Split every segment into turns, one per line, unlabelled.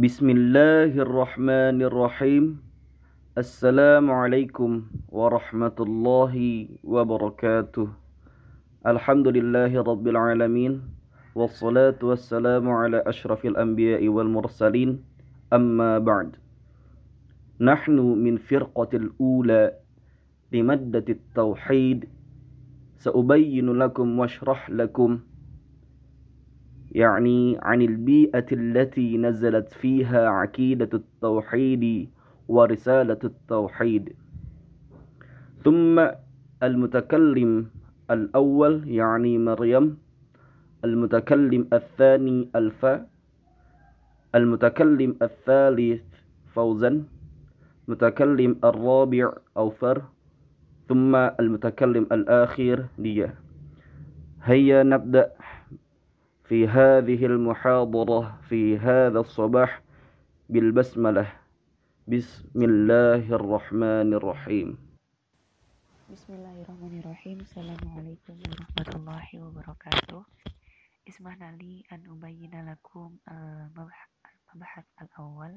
Bismillahirrahmanirrahim. Assalamualaikum warahmatullahi wabarakatuh. Alhamdulillahi rabbil alamin. Wassalatu wassalamu ala ashrafil anbiya'i wal mursalin. Amma ba'd. Nahnu min firqatil ula limaddatit tauhid. Sa'ubayyinu lakum washrah lakum يعني عن البيئة التي نزلت فيها عقيدة التوحيد ورسالة التوحيد. ثم المتكلم الأول يعني مريم، المتكلم الثاني الفا، المتكلم الثالث فوزا، المتكلم الرابع أوفر، ثم المتكلم الآخر ديا. هيا نبدأ في هذه المحاضرة في هذا الصباح بالبسملة. بسم الله الرحمن الرحيم.
Bismillahirrahmanirrahim. Assalamualaikum warahmatullahi wabarakatuh. Ismahna li an ubayyina lakum al-mabahath al-awwal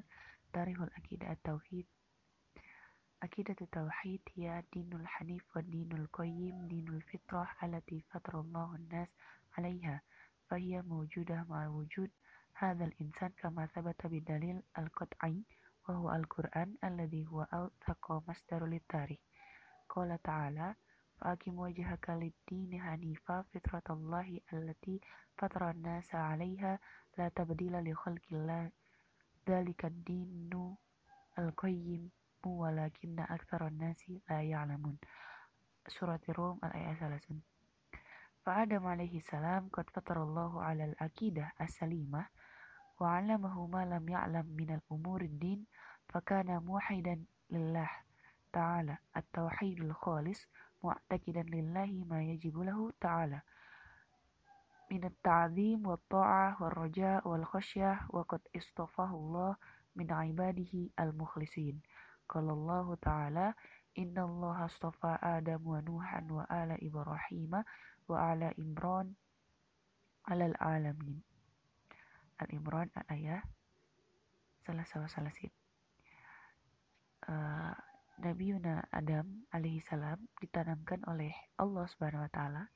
tarihul aqidah at-tauhid. Aqidah at-tauhid hiya dinul hanif wa dinul qayyim dinul fitrah allati fatarallahu an-nas 'alaiha. Fahiya mawjudah ma'a wujud hadzal insan kama thabata bidalil al-qat'i wa huwa al-Qur'an alladhi huwa awthaqa masdarul tarikh. Qala ta'ala fa'akim wajhaka lid-dini hanifa fitratallahi allati fataran nasa 'alaiha la tabdila li khalqillah dzalika ad-dinu al-qayyim walakinna aktsaran nasi la ya'lamun. Surat Rum al-ayat 30. Fa'adam alaihi salam qad fatarallahu 'ala al-aqidah as-salimah wa 'allamahu ma lam ya'lam min al-umuri ad-din fakana muwahhidan lillah ta'ala at-tauhidul khalis mu'taqidan lillahi ma yajibu lahu ta'ala min at-ta'zim wa ta'ah wa raja' wal khasyah wa qad istafahu Allah min ibadihi al-mukhlisin. Qala Allah ta'ala inna Allah astafa Adam wa Nuhan wa ala Ibrahim wa ala Imran alal alamin. Al-Imran al-ayah salasit. Nabiuna Adam alaihi salam ditanamkan oleh Allah Subhanahu wa taala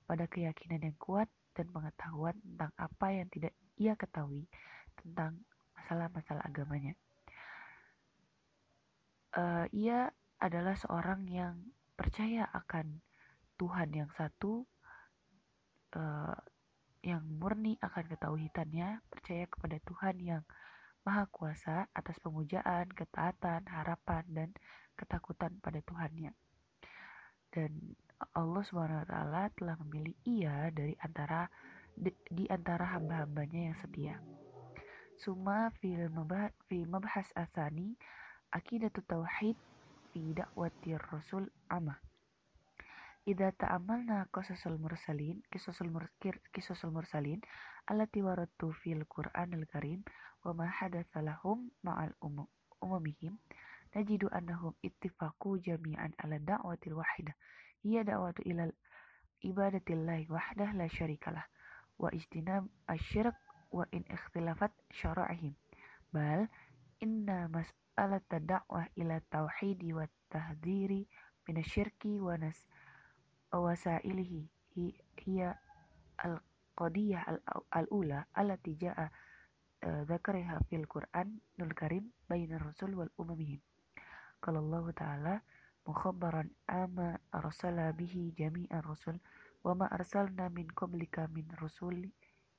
pada keyakinan yang kuat dan pengetahuan tentang apa yang tidak ia ketahui tentang masalah-masalah agamanya. Ia adalah seorang yang percaya akan Tuhan yang satu, yang murni akan ketauhidannya, percaya kepada Tuhan yang Maha Kuasa atas pemujaan, ketaatan, harapan, dan ketakutan pada Tuhannya. Dan Allah SWT telah memilih ia di antara hamba-hambanya yang setia. Summa fi mabhas asani aqidatut tauhid fi da'watir rasul amah. Idza ta'amalna qisasul mursalin allati waratu fil Qur'anil Karim wa ma hadatsa lahum ma'al umamihim najidu annahum ittifaqu jami'an ala da'watil wahidah hiya da'watu ilal ibadatillahi wahdah la syarikalah wa ijtinab asyirk wa in ikhtilafat syara'ihim bal inna mas'alata da'wah ila tauhidi wa tahdhiri minasyirki wa wasailihi hiya al-qadiyah al-ula allati ja'a dzakariha fil Qur'anul Karim bainar rasul wal umamihim. Qala Allah ta'ala mukhabbaran ama arsala bihi jami'ar rasul wa ma arsalna min qablika min rasul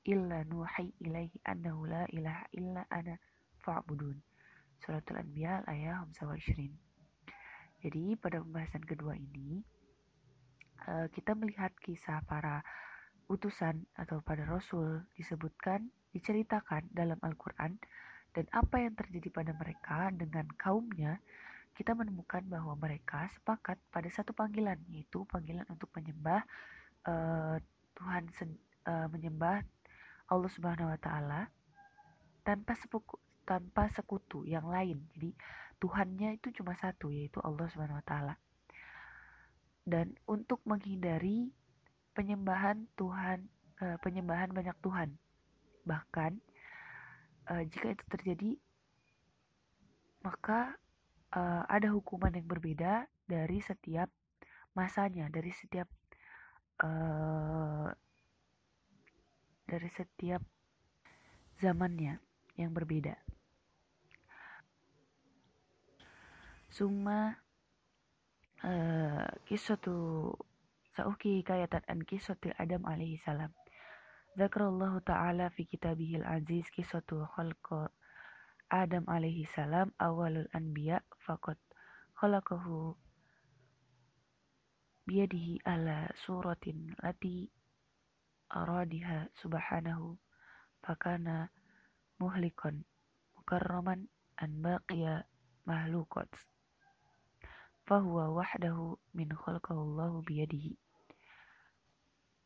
illa nuhi ilaihi annahu la ilaha illa ana fa'budun. Suratul Anbiya ayat 25. Jadi pada pembahasan kedua ini kita melihat kisah para utusan atau pada Rasul diceritakan dalam Al-Quran dan apa yang terjadi pada mereka dengan kaumnya. Kita menemukan bahwa mereka sepakat pada satu panggilan, yaitu panggilan untuk menyembah menyembah Allah Subhanahu wa taala tanpa sekutu yang lain. Jadi Tuhannya itu cuma satu, yaitu Allah Subhanahu wa taala. Dan untuk menghindari penyembahan banyak Tuhan. Bahkan jika itu terjadi, maka ada hukuman yang berbeda dari setiap masanya, dari setiap zamannya yang berbeda. Summa kisatu sa'uki hikayatan an kisatu Adam alaihi salam. Zakarallahu ta'ala fi kitabihil aziz kisatu khalqa Adam alaihi salam awalul anbiya faqad khalaqahu biyadihi ala suratin lati aradiha subhanahu fakana muhlikan mukarraman an baqiya mahlukat fahuwa wahdahu min khalqahu Allahu biyadihi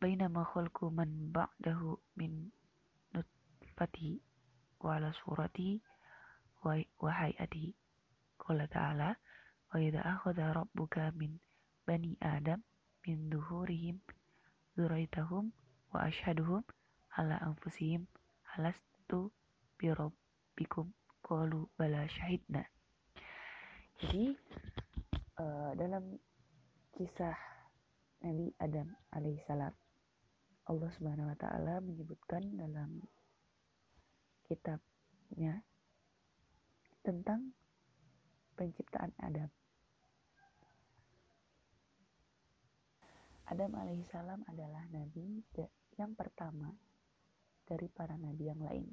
bainama khalqu man ba'dahu min nutfatihi wa ala suratihi wa hayatihi. Qala ta'ala wa idza akhadha rabbuka min bani adam min dhuhurihim dzurriyyatahum wa ashhaduhum ala anfusihim alastu bi rabbikum qalu bala syahidna. Jadi dalam kisah Nabi Adam alaihissalam, Allah Subhanahu wa taala menyebutkan dalam kitabnya tentang penciptaan Adam. Adam alaihissalam adalah nabi yang pertama dari para nabi yang lain.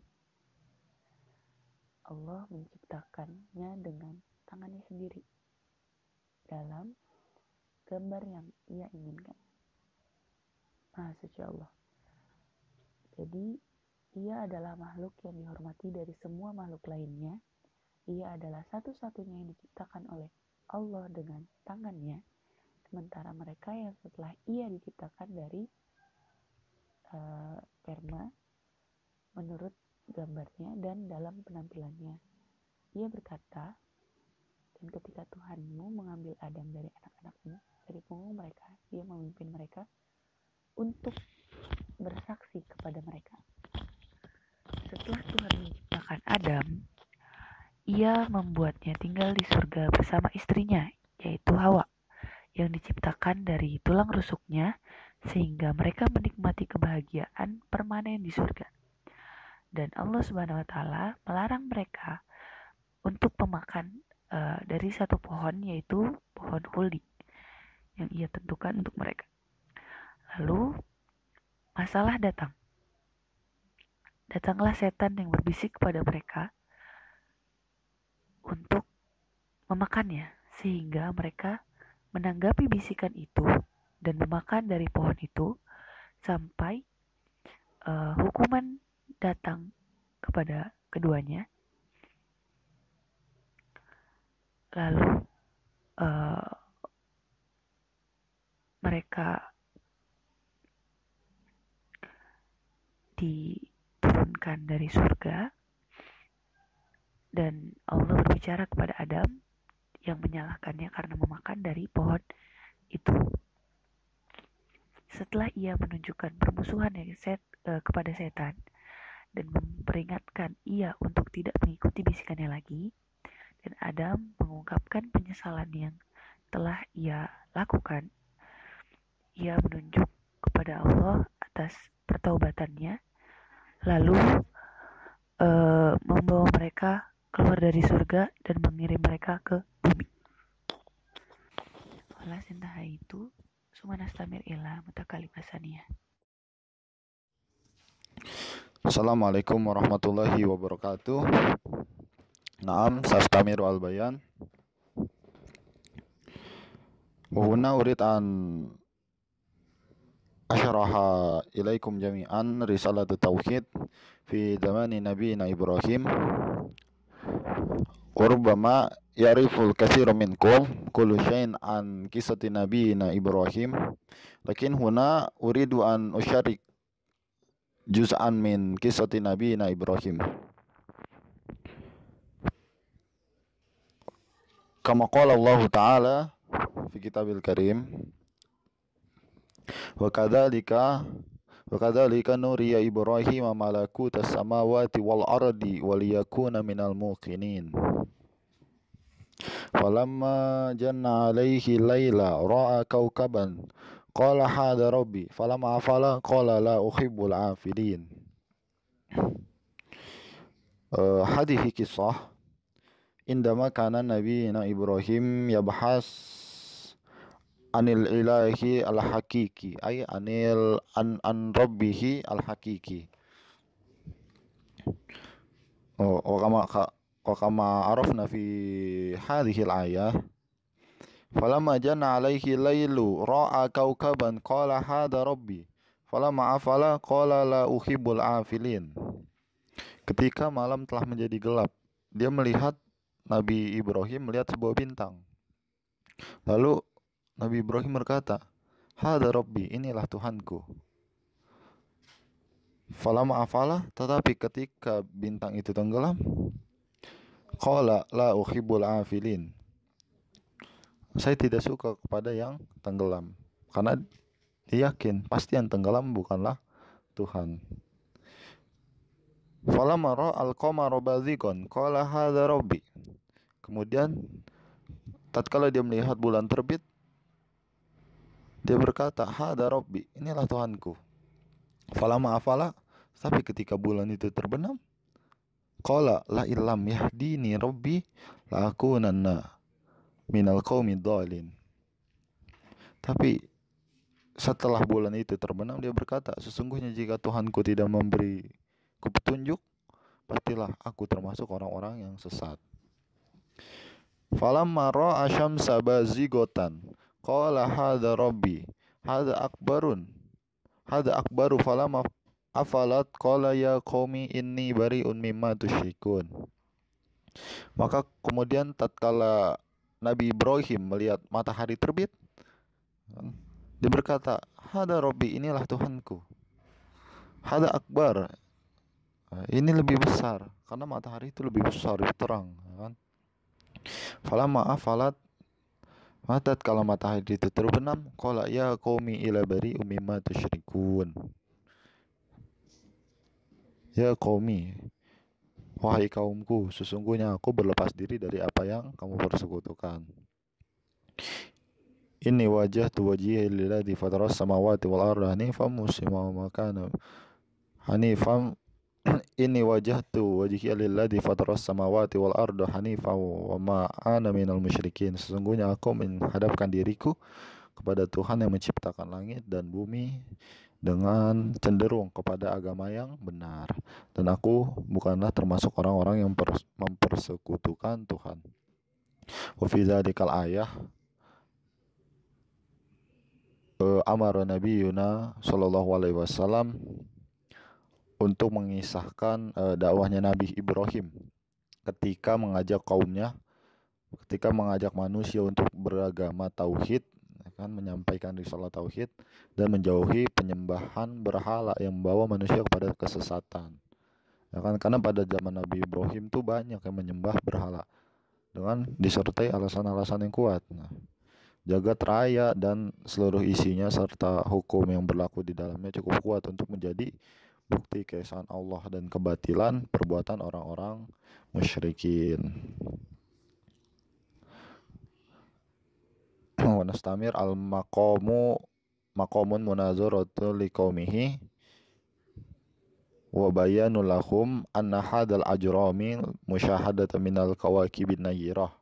Allah menciptakannya dengan tangannya sendiri dalam gambar yang ia inginkan. Maha suci Allah. Jadi ia adalah makhluk yang dihormati dari semua makhluk lainnya. Ia adalah satu-satunya yang diciptakan oleh Allah dengan tangannya. Sementara mereka yang setelah ia diciptakan dari sperma menurut gambarnya dan dalam penampilannya. Ia berkata, dan ketika Tuhanmu mengambil Adam dari anak-anakmu, dari punggung mereka, ia memimpin mereka untuk bersaksi kepada mereka. Setelah Tuhan menciptakan Adam, ia membuatnya tinggal di surga bersama istrinya, yaitu Hawa, yang diciptakan dari tulang rusuknya, sehingga mereka menikmati kebahagiaan permanen di surga. Dan Allah Subhanahu wa taala melarang mereka untuk memakan dari satu pohon, yaitu pohon khuldi yang ia tentukan untuk mereka. Lalu masalah datang. Datanglah setan yang berbisik kepada mereka untuk memakannya, sehingga mereka menanggapi bisikan itu dan memakan dari pohon itu sampai hukuman datang kepada keduanya. Lalu mereka diturunkan dari surga dan Allah berbicara kepada Adam yang menyalahkannya karena memakan dari pohon itu. Setelah ia menunjukkan permusuhan kepada setan dan memperingatkan ia untuk tidak mengikuti bisikannya lagi, dan Adam mengungkapkan penyesalan yang telah ia lakukan, ia menunjuk kepada Allah atas pertaubatannya, lalu membawa mereka keluar dari surga dan mengirim mereka ke bumi. Wala sintaha itu sumanastamir ila mutakalim hasaniyah.
Assalamualaikum warahmatullahi wabarakatuh. Naam, sastamiru al-bayan. Wa huna urid an asyaraha ilaikum jami'an risalat tauhid fi zamani nabiyina Ibrahim. Warubbama ya'riful katsiru minkum kullu syai'in an qissati nabiyina Ibrahim. Lakin huna uridu an usyarik juz'an min qissati nabiyina Ibrahim. Kama qala Allah Ta'ala fi kitabil karim, wa kadzalika Wa kadzalika nuriya Ibrahim malakutas samawati wal ardi waliyakuna minal muqinin. Falamma janna alaihi laila ra'a kaukaban qala hada rabbi falamma afala qala la uhibbul afilin. Hadhihi kisah indama kana nabiyina Ibrahim yabhas anil ilahi al hakiki ay anil an rabbihi al hakiki. Wa kama arafna fi hadhihi al ayah falamma janna alaihi lailu ra'a kaukaban qala hada rabbi falamma afala qala la uhibbul afilin. Ketika malam telah menjadi gelap, dia melihat Nabi Ibrahim melihat sebuah bintang. Lalu Nabi Ibrahim berkata, hada rabbi, inilah Tuhanku. Falamma afala, tetapi ketika bintang itu tenggelam, qala la uhibbul afilin, saya tidak suka kepada yang tenggelam, karena dia yakin pasti yang tenggelam bukanlah Tuhan. Falamma ra'al qamara bazighan qala hadza rabbi. Kemudian tatkala dia melihat bulan terbit, dia berkata, hadza rabbi, inilah Tuhanku. Falamma afala, tapi ketika bulan itu terbenam, qala la illam yahdini rabbi la akunanna minal qaumid dhalin. Tapi setelah bulan itu terbenam, dia berkata, sesungguhnya jika Tuhanku tidak memberi petunjuk, pastilah aku termasuk orang-orang yang sesat. Falamma ra'a syamsa bazighatan qala hadza rabbi hadza akbaru falamma afalat qala ya qaumi inni bari'un mimma tusyrikun. Maka kemudian tatkala Nabi Ibrahim melihat matahari terbit, dia berkata, hadza rabbi, inilah Tuhanku. Hadza akbar, ini lebih besar, karena matahari itu lebih besar, lebih terang, kan? Falamma afalat, tatkala matahari itu terbenam, qala ya qaumi ila bari'um mimma tusyrikun. Ya qaumi, wahai kaumku, sesungguhnya aku berlepas diri dari apa yang kamu persekutukan. Inni wajjahtu wajhiya lilladzi fataras samawati wal arda hanifan muslima wa ma kana hanifan. Inni wajjahtu wajhiya lilladzi fataras samawati wal arda hanifan wa ma ana minal musyrikin. Sesungguhnya aku menghadapkan diriku kepada Tuhan yang menciptakan langit dan bumi dengan cenderung kepada agama yang benar, dan aku bukanlah termasuk orang-orang yang mempersekutukan Tuhan. Wa fi dzakal ayah amara nabiyuna sallallahu alaihi wasallam untuk mengisahkan dakwahnya Nabi Ibrahim ketika mengajak kaumnya, ketika mengajak manusia untuk beragama tauhid, kan, menyampaikan risalah tauhid dan menjauhi penyembahan berhala yang membawa manusia kepada kesesatan. Ya kan, karena pada zaman Nabi Ibrahim tuh banyak yang menyembah berhala dengan disertai alasan-alasan yang kuat. Nah, jagat raya dan seluruh isinya serta hukum yang berlaku di dalamnya cukup kuat untuk menjadi bukti keesaan Allah dan kebatilan perbuatan orang-orang musyrikin. Wa nastamir al maqamun munazaratu liqaumihi wa bayanu lahum anna hadal ajrami musyahadatan minal kawakibin nayyirah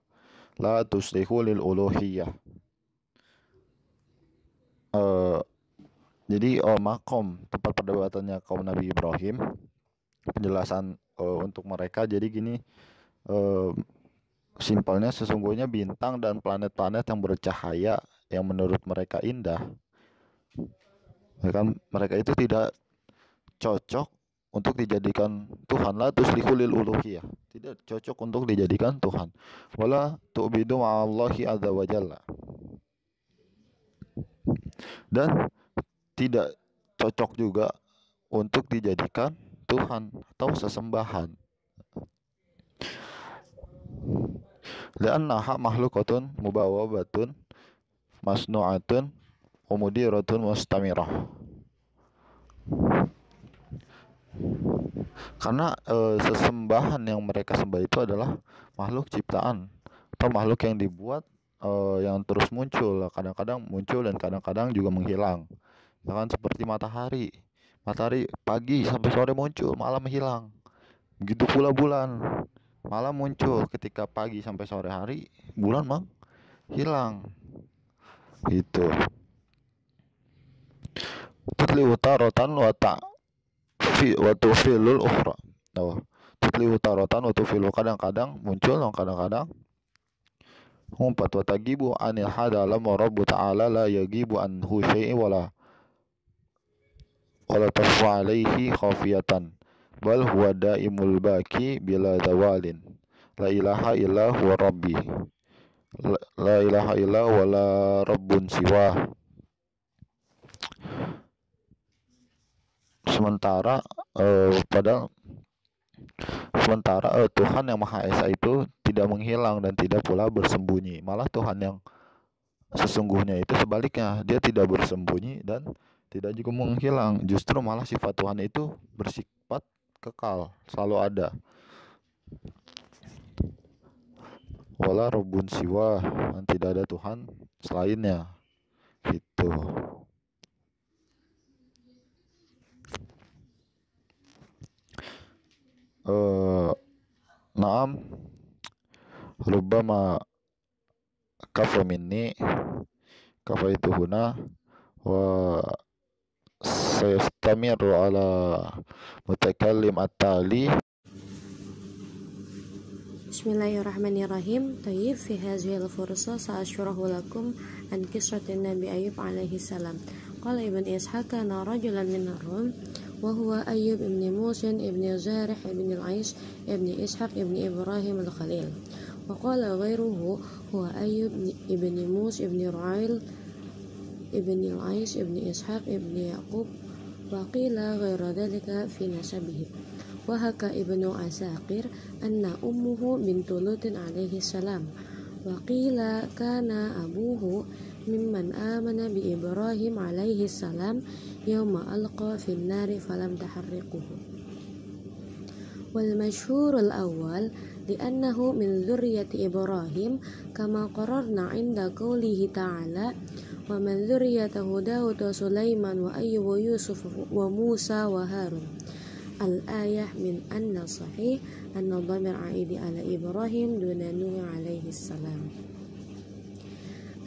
la tuslihu lil uluhiyah. Jadi makom, tempat perdebatannya kaum Nabi Ibrahim, penjelasan untuk mereka. Jadi gini, simpelnya sesungguhnya bintang dan planet-planet yang bercahaya yang menurut mereka indah, ya kan, mereka itu tidak cocok untuk dijadikan Tuhan. La tuslihu lil uluhiyah, tidak cocok untuk dijadikan Tuhan. Wala tu'bidu ma'allahi azza wa jalla, dan tidak cocok juga untuk dijadikan Tuhan atau sesembahan. Li'annaha makhluqatun mubawabatun masnu'atun wa mudiratun mustamirah. Karena sesembahan yang mereka sembah itu adalah makhluk ciptaan atau makhluk yang dibuat, yang terus muncul, kadang-kadang muncul dan kadang-kadang juga menghilang. Ya kan, seperti matahari. Matahari pagi sampai sore muncul, malam hilang. Begitu pula bulan, malam muncul ketika pagi sampai sore hari, bulan hilang. Gitu. Tutli utaratan wa tufilul ukhra. Oh. Tutli utaratan wa tufilu, kadang-kadang muncul dan kadang-kadang ngumpat. Wa tagibu anil hadalam wa rabbu ta'ala la yagibu anhu syai'in wala tafu alaihi khafiyatan bal huwa daimul baki bila zawalin. La ilaha illa huwa rabbi, la ilaha illa wala rabbun siwa. Sementara Tuhan yang Maha Esa itu tidak menghilang dan tidak pula bersembunyi. Malah Tuhan yang sesungguhnya itu sebaliknya, dia tidak bersembunyi dan tidak juga menghilang. Justru malah sifat Tuhan itu bersifat kekal, selalu ada. Wala rabbun siwa, dan tidak ada Tuhan selainnya. Gitu. Naam, rubbama kafa minni kafa itu huna wa sayastamiru ala mutakallim at-tali.
Bismillahirrahmanirrahim. Tayyib, fi hadhihi al-fursa sa'ashrahu lakum an qissati Nabi Ayyub alaihi salam. Qala Ibn Ishaq kana rajulan min ar-Rum wa huwa Ayyub ibn Musin ibn Zarih ibn al-Aish ibn Ishaq ibn Ibrahim al-Khalil. Wa qala ghayruhu huwa Ayyub ibn Mus ibn Ru'ail ibn al-Aish ibn Ishaq ibn Yaqub. Wa qila ghayra dhalika fi nasabihi. Wahaka ibnu Asakir anna ummuhu bintu Lutin alaihi salam. Wa qila kana abuhu mimman amana bi Ibrahim alaihi salam yawma alqa fin nari falam taharriquhu. Wal masyhurul awwal li'annahu min dzurriyyati Ibrahim kama qararna 'inda qoulihi ta'ala wa man dzurriyyatahu Daud wa Sulaiman wa Ayyub wa Yusuf wa Musa wa Harun. Al-ayah min anna sahih anna dhamir aidi ala Ibrahim duna Nuh alaihi salam.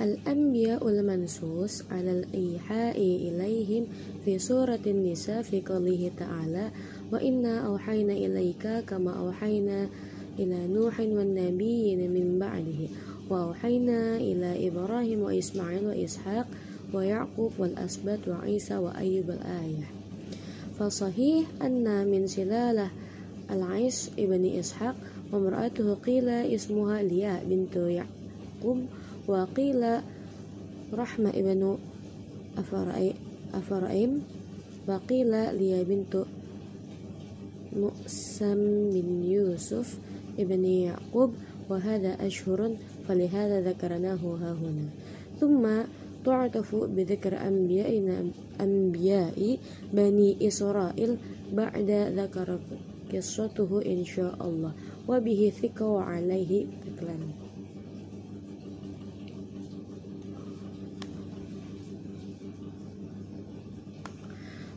Al-anbiya'ul mansus ala al-iha'i ilaihim fi suratin nisa fi qawlihi ta'ala wa inna awhayna ilaika kama awhayna ila Nuhin wan nabiyyin min ba'dihi wa awhayna ila Ibrahim wa Ismail wa Ishaq wa Ya'qub wal asbat wa Isa wa Ayyub. Al-ayah. Fasahih anna min silalah al-Ais ibni Ishaq wa mar'atuhu qila ismuha Liya bintu Ya'qub wa qila Rahma ibnu Afaraim wa qila Liya bintu Mu'sam bin Yusuf ibni Ya'qub wa hadha ashhurun falihadha dhakarnahu hahuna. Thumma tu'tafu bidhikr anbiya'i bani Israil ba'da dhakara qissatuhu insyaallah wa bihi thika wa alaihi taklan.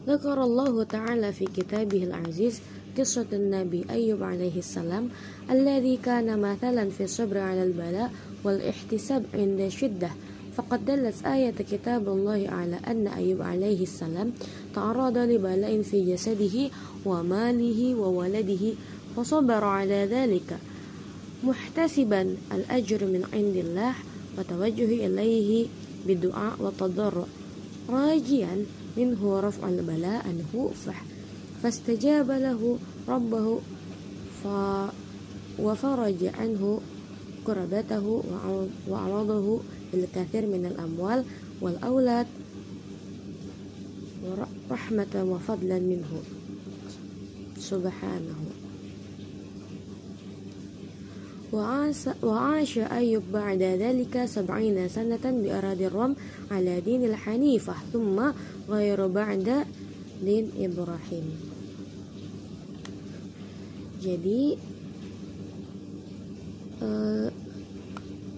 Dzakarallahu ta'ala fi kitabihil aziz qissatun Nabi Ayyub alaihi salam alladhi kana mathalan fi sabri 'ala al-bala wal ihtisab 'inda shiddah. فقد دلت آية كتاب الله على أن أيوب عليه السلام تعرض لبلاء في جسده وماله وولده فصبر على ذلك محتسبا الأجر من عند الله وتوجه إليه بالدعاء والتضرع راجيا منه رفع البلاء عنه فاستجاب له ربه وفرج عنه كربته وعوضه بالكثير من الأموال والأولاد ورحمة وفضلا منه سبحانه. وعاش أيوب بعد ذلك 70 سنة بأراضي الروم على دين الحنيفة ثم غير بعد دين إبراهيم. Jadi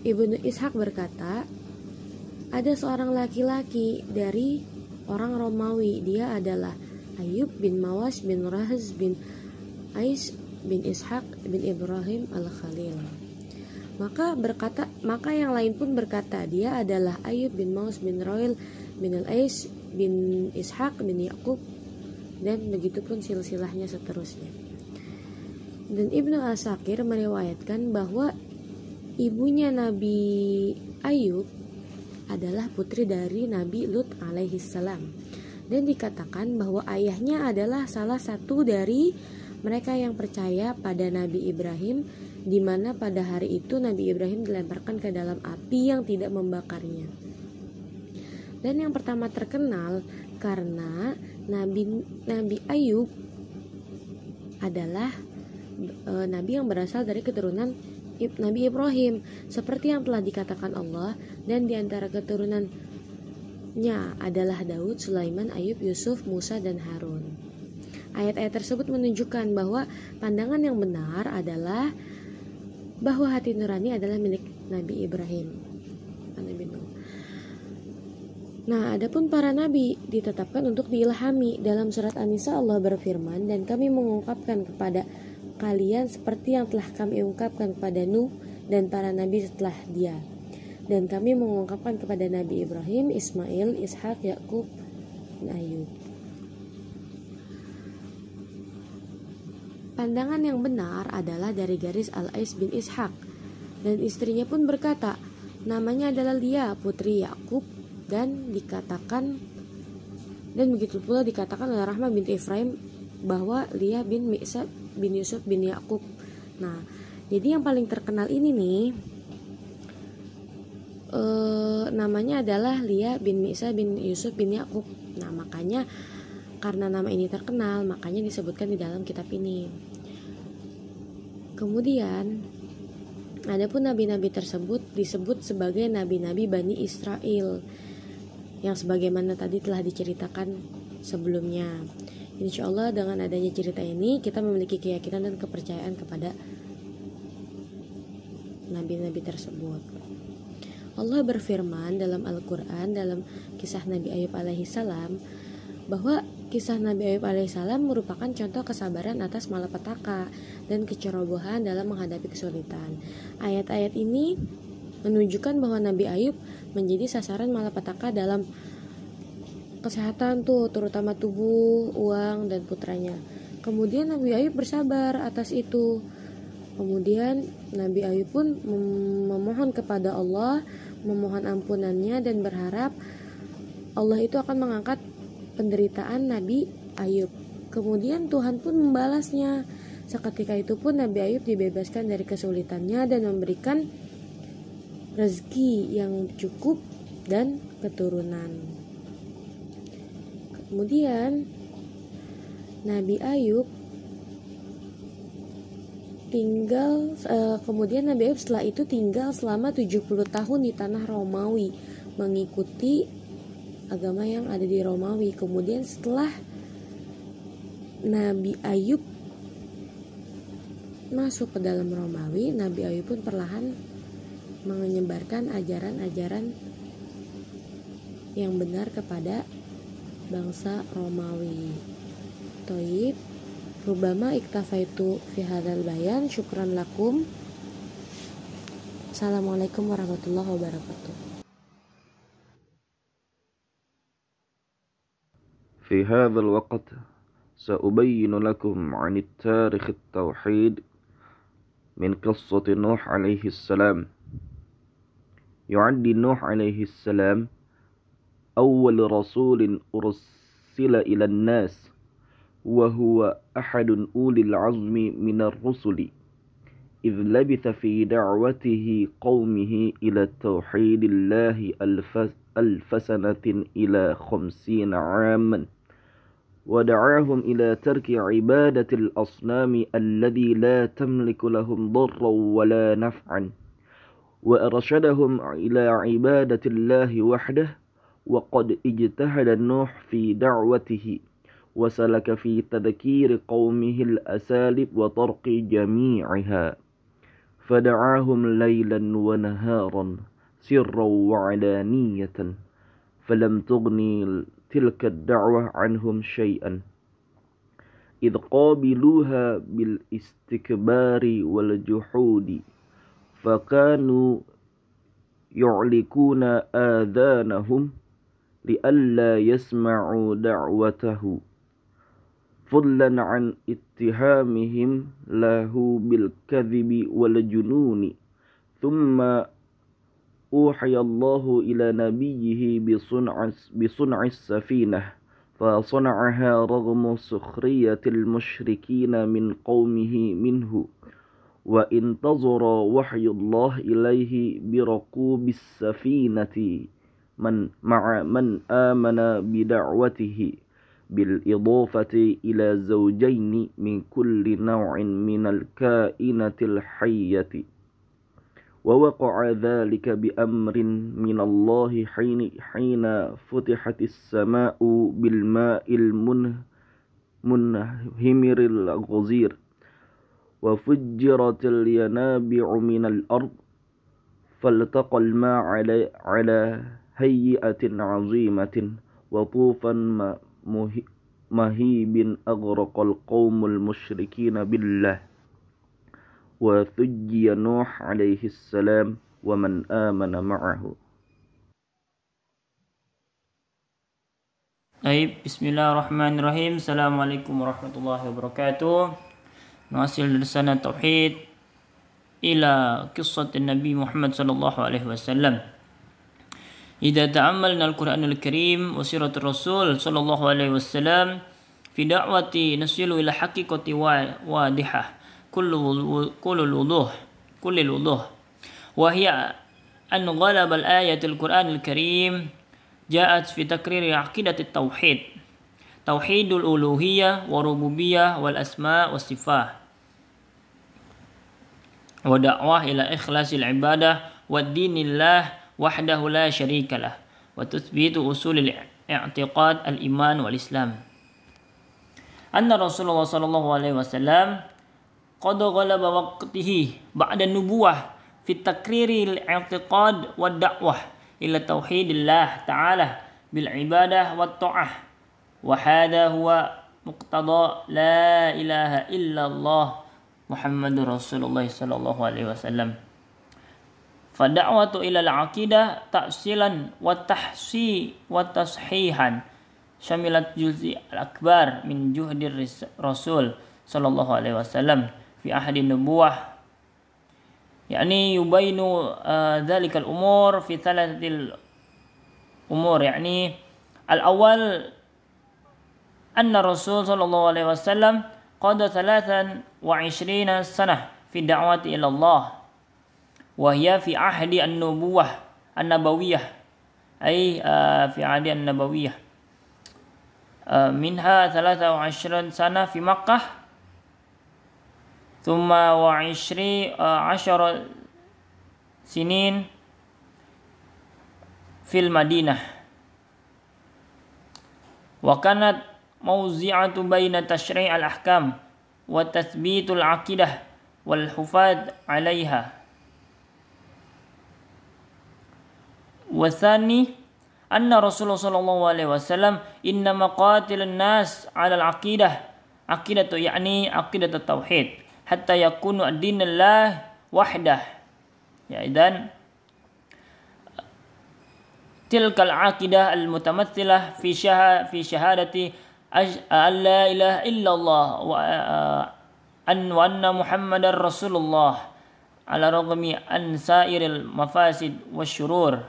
Ibnu Ishaq berkata, ada seorang laki-laki dari orang Romawi, dia adalah Ayub bin Mawas bin Rahz bin Ais bin Ishaq bin Ibrahim al-Khalil. Maka yang lain pun berkata, dia adalah Ayub bin Mawas bin Roil bin Al-Ais bin Ishaq bin Yakub, dan begitu pun silsilahnya seterusnya. Dan Ibnu Asakir meriwayatkan bahwa ibunya Nabi Ayub adalah putri dari Nabi Lut alaihi salam, dan dikatakan bahwa ayahnya adalah salah satu dari mereka yang percaya pada Nabi Ibrahim, di mana pada hari itu Nabi Ibrahim dilemparkan ke dalam api yang tidak membakarnya. Dan yang pertama terkenal karena Nabi Ayub adalah nabi yang berasal dari keturunan Nabi Ibrahim, seperti yang telah dikatakan Allah, dan di antara keturunannya adalah Daud, Sulaiman, Ayub, Yusuf, Musa, dan Harun. Ayat-ayat tersebut menunjukkan bahwa pandangan yang benar adalah bahwa hati nurani adalah milik Nabi Ibrahim. Nah, adapun para nabi ditetapkan untuk diilhami. Dalam surat An-Nisa Allah berfirman, dan kami mengungkapkan kepada kalian seperti yang telah kami ungkapkan kepada Nuh dan para nabi setelah dia. Dan kami mengungkapkan kepada Nabi Ibrahim, Ismail, Ishak, Yakub, dan Ayub. Pandangan yang benar adalah dari garis Al-Ais bin Ishak, dan istrinya pun berkata, namanya adalah Lia, putri Yakub, dan begitu pula dikatakan oleh Rahmah binti Ifraim bahwa Lia bin Mi'sab bin Yusuf bin Yakub. Nah, jadi yang paling terkenal ini nih namanya adalah Lia bin Mi'sab bin Yusuf bin Yakub. Nah, makanya karena nama ini terkenal, makanya disebutkan di dalam kitab ini. Kemudian adapun nabi-nabi tersebut disebut sebagai nabi-nabi Bani Israel, yang sebagaimana tadi telah diceritakan sebelumnya. Insya Allah dengan adanya cerita ini kita memiliki keyakinan dan kepercayaan kepada nabi-nabi tersebut. Allah berfirman dalam Al-Quran dalam kisah Nabi Ayub alaihissalam bahwa kisah Nabi Ayub alaihissalam merupakan contoh kesabaran atas malapetaka dan kecerobohan dalam menghadapi kesulitan. Ayat-ayat ini menunjukkan bahwa Nabi Ayub menjadi sasaran malapetaka dalam kesehatan terutama tubuh, uang, dan putranya. Kemudian Nabi Ayub bersabar atas itu. Kemudian Nabi Ayub pun memohon kepada Allah, memohon ampunannya, dan berharap Allah itu akan mengangkat penderitaan Nabi Ayub. Kemudian Tuhan pun membalasnya. Seketika itu pun Nabi Ayub dibebaskan dari kesulitannya dan memberikan rezeki yang cukup dan keturunan. Kemudian Nabi Ayub setelah itu tinggal selama 70 tahun di tanah Romawi, mengikuti agama yang ada di Romawi. Kemudian setelah Nabi Ayub masuk ke dalam Romawi, Nabi Ayub pun perlahan menyebarkan ajaran-ajaran yang benar kepada bangsa Romawi. Toib, rubama iktafaitu fi hadzal bayan, syukran lakum. Assalamualaikum warahmatullahi wabarakatuh.
في هذا الوقت سأبين لكم عن التاريخ التوحيد من قصة نوح عليه السلام. يعد نوح عليه السلام أول رسول أرسل إلى الناس، وهو أحد أولي العزم من الرسل، إذ لبث في دعوته قومه إلى توحيد الله 1000 سنة إلى 50 عاما، ودعاهم إلى ترك عبادة الأصنام الذي لا تملك لهم ضرا ولا نفعا، وأرشدهم إلى عبادة الله وحده. وقد اجتهد نوح في دعوته وسلك في تذكير قومه الأساليب وطرق جميعها، فدعاهم ليلا ونهارا سرا وعلانية، فلم تغني تلك الدعوة عنهم شيئا، إذ قابلوها بالاستكبار والجحود، فكانوا يعلقون آذانهم لئلا يسمعوا دعوته، فضلا عن اتهامهم له بالكذب والجنون. ثم أوحي الله إلى نبيه بصنع السفينة، فصنعها رغم سخرية المشركين من قومه منه، وانتظر وحي الله إليه بركوب السفينة مع من آمن بدعوته، بالإضافة إلى زوجين من كل نوع من الكائنة الحية. ووقع ذلك بأمر من الله حين فتحت السماء بالماء المنهمر الغزير، وفجرت الينابيع من الأرض، فالتقى الماء على هيئة عظيمة وطوفا مهيب أغرق القوم المشركين بالله، وثجي نوح عليه السلام ومن آمن معه.
Bismillahirrahmanirrahim. Assalamualaikum warahmatullahi wabarakatuh. Nuasil dari sana tauhid ila qissat Nabi Muhammad sallallahu alaihi wasallam. Idza ta'ammalna al-Qur'anul Karim wa siratul Rasul sallallahu alaihi wasallam fi da'wati nasilu ila haqiqati wadihah kullul wuduh wa hiya an ghalaba al-ayat al-Qur'anul Karim ja'at fi takrir aqidat at-tauhid, tauhidul uluhiyah wa rububiyyah wal asma' was sifat, wa da'wah ila ikhlasil ibadah wa dinillah wahdahu la syarika lah, wa tuthbitu usulil i'tiqad al-iman wal islam. Anna Rasulullah sallallahu alaihi wasallam qad ghalaba waqtihi ba'da nubuwah fi takriri al-i'tiqad wa da'wah ila tauhidillah ta'ala bil ibadah wat ta'ah, wa hadha huwa muqtada la ilaha illallah Muhammadur Rasulullah sallallahu alaihi wasallam. Fa da'watu ila al-aqidah ta'silan wa tashihan syamilat juz'i al-akbar min juhdir Rasul sallallahu alaihi wasallam fi ahdi nubuwah, يعني يبين ذلك الأمور في ثلاثة الأمور. يعني الأول أن الرسول صلى الله عليه وسلم قضى 23 سنة في الدعوة إلى الله، وهي في عهد النبوة النبوية، أي في عهد النبوية، منها 23 سنة في مكة، ثم 10 سنين في المدينة، وكانت موزعة بين تشريع الأحكام وتثبيت العقيدة والحفاظ عليها. والثاني أن رسول صلى الله عليه وسلم إنما قاتل الناس على العقيدة، عقيدة يعني عقيدة التوحيد، حتى يكون الدين الله وحده. Ya, dan tilkal aqidah al-mutamathilah fi syahadati an la ilaha illallah wa anna Muhammadar Rasulullah ala ragmi an sairil mafasid wasyurur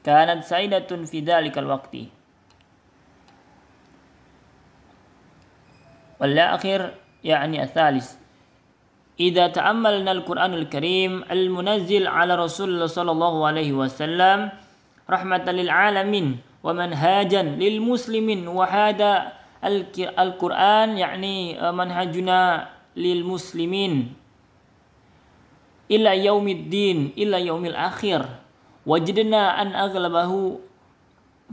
kanat saidatun fi dhalikal waqti. Wal akhir yani al-thalith, إذا تأملنا القرآن الكريم المنزل على رسول الله صلى الله عليه وسلم رحمة للعالمين ومنهاجا للمسلمين، وهذا القرآن يعني منهجنا للمسلمين إلى يوم الدين إلى يوم الآخر، وجدنا أن أغلبه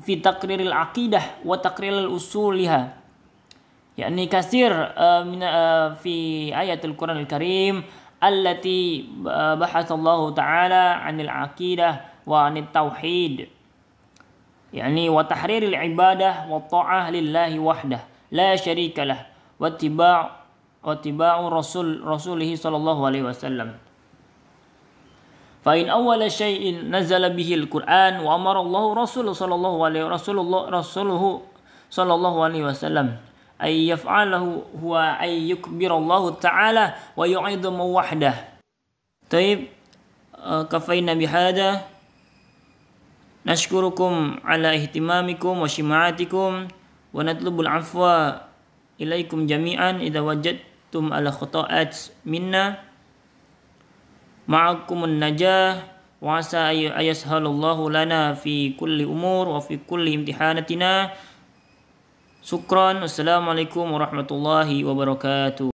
في تقرير العقيدة وتقرير الأصول لها، يعني كثير في آية القرآن الكريم التي بحث الله تعالى عن العقيدة وعن التوحيد يعني وتحرير العبادة والطاعة لله وحده لا شريك له واتباع رسوله صلى الله عليه وسلم. فإن أول شيء نزل به القرآن وأمر الله رسوله صلى الله عليه وسلم أن يفعله هو أن يكبر الله تعالى ويعظم وحده. طيب كفينا بهذا نشكركم على اهتمامكم وشماعتكم ونطلب العفو إليكم جميعا إذا وجدتم على خطأات منا. معكم النجاة وعسى أن يسهل الله لنا في كل أمور وفي كل امتحاناتنا. شكرا. والسلام عليكم ورحمة الله وبركاته.